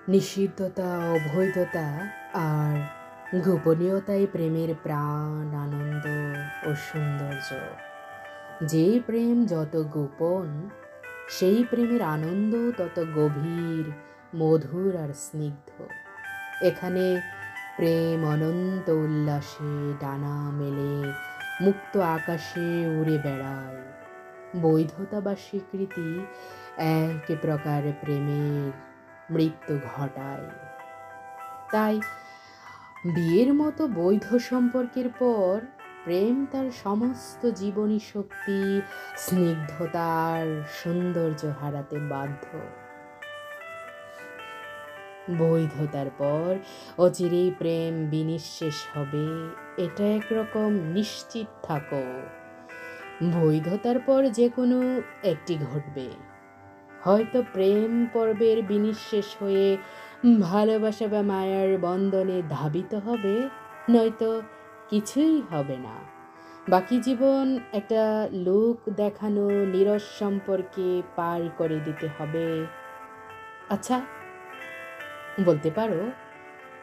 নিষিদ্ধতা, অবৈধতা আর গোপনীয়তাই প্রেমের প্রাণ, আনন্দ ও সৌন্দর্য। যে প্রেম যত গোপন, সেই প্রেমের আনন্দ তত গভীর, মধুর আর স্নিগ্ধ। এখানে প্রেম অনন্ত উল্লাসে ডানা মেলে মুক্ত আকাশে উড়ে বেড়ায়। বৈধতা বা স্বীকৃতি এক প্রকার প্রেমের মৃত্যু ঘটায়। তাই বিয়ের মতো বৈধ সম্পর্কের পর প্রেম তার সমস্ত জীবনী শক্তি, স্নিগ্ধতার সৌন্দর্য হারাতে বাধ্য। বৈধতার পর অচিরেই প্রেম বিনিঃশেষ হবে, এটা একরকম নিশ্চিত থাকো। বৈধতার পর যে কোনো একটি ঘটবে, হয়তো প্রেম পর্বের বিনিঃশেষ হয়ে ভালোবাসা বা মায়ার বন্ধনে ধাবিত হবে, নয়তো কিছুই হবে না। বাকি জীবন একটা লোক দেখানো নীরস সম্পর্কে পার করে দিতে হবে। আচ্ছা, বলতে পারো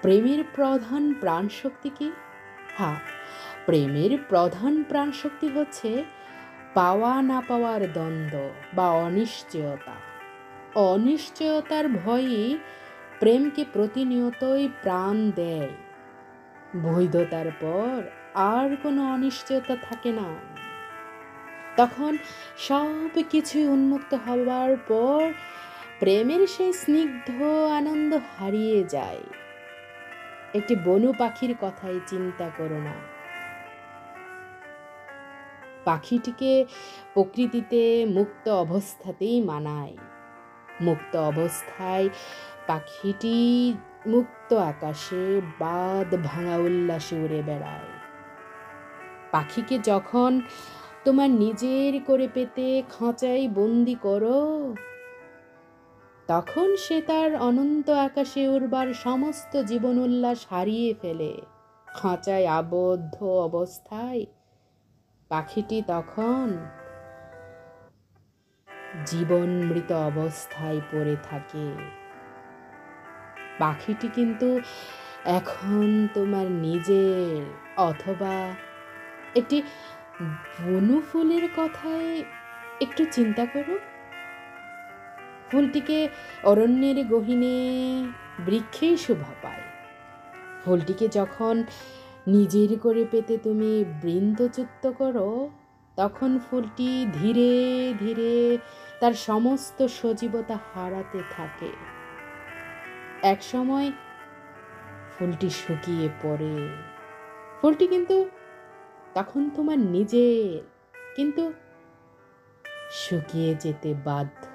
প্রেমের প্রধান প্রাণশক্তি কি? হ্যাঁ, প্রেমের প্রধান প্রাণশক্তি হচ্ছে পাওয়া না পাওয়ার দ্বন্দ্ব বা অনিশ্চয়তা। অনিশ্চয়তার ভয়ই প্রেমকে প্রতিনিয়তই প্রাণ দেয়। বৈধতার পর আর কোনো অনিশ্চয়তা থাকে না। তখন সব কিছুই উন্মুক্ত হওয়ার পর প্রেমের সেই স্নিগ্ধ আনন্দ হারিয়ে যায়। একটি বনু পাখির কথাই চিন্তা করো না। পাখিটিকে প্রকৃতিতে মুক্ত অবস্থাতেই মানায়। মুক্ত অবস্থায় পাখিটি মুক্ত আকাশে বাদ ভাঙা উল্লাসে উড়ে বেড়ায়। পাখিকে যখন তোমার নিজের করে পেতে খাঁচায় বন্দি করো, তখন সে তার অনন্ত আকাশে উড়বার সমস্ত জীবন উল্লাস হারিয়ে ফেলে। খাঁচায় আবদ্ধ অবস্থায় পাখিটি তখন জীবন মৃত অবস্থায় পড়ে থাকে। পাখিটি কিন্তু এখন তোমার নিজের, অথবা একটি বনু ফুলের কথায় একটু চিন্তা করো। ফুলটিকে অরণ্যের গহীনে বৃক্ষেই শোভা পায়। ফুলটিকে যখন নিজের করে পেতে তুমি বৃন্দচ্যুত করো, তখন ফুলটি ধীরে ধীরে তার সমস্ত সজীবতা হারাতে থাকে। এক সময় ফুলটি শুকিয়ে পড়ে। ফুলটি কিন্তু তখন তোমার নিজের, কিন্তু শুকিয়ে যেতে বাধ্য।